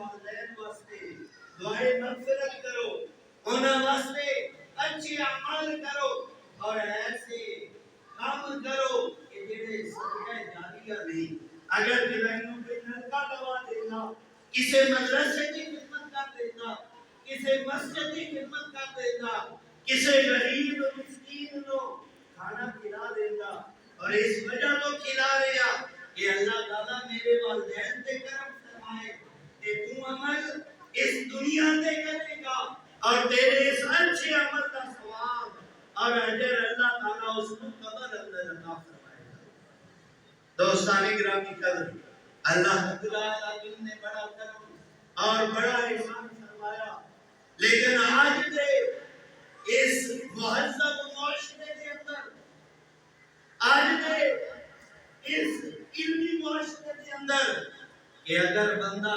والدین واسطے دعائے مغفرت کرو، انہاں واسطے اچھے عمل کرو اور ایسے کام کرو کہ جڑے صدقہ جاریہ نہیں۔ اگر دلائنوں پہ نلکا لوا دینا، کسی مدرسے کی خدمت کر دینا، کسی مسجد کی خدمت کر دینا، کسی غریب مسکین کو کھانا کھلا دینا، اور اس وجہ تو کھلا رہا کہ اللہ تعالیٰ میرے والدین تے کرم فرمائے کہ تو عمل اس دنیا تے کرے گا اور تیرے اس اچھے عمل کا ثواب اور اجر اللہ تعالیٰ اس کو قبر اندر عطا فرمائے گا۔ دوستان گرامی قدر، اللہ رب العالمین نے بڑا کرم اور بڑا احسان فرمایا، لیکن آج دے اس مہذب معاشرے کے اندر، آج دے اس علمی معاشرے کے اندر کہ اگر بندہ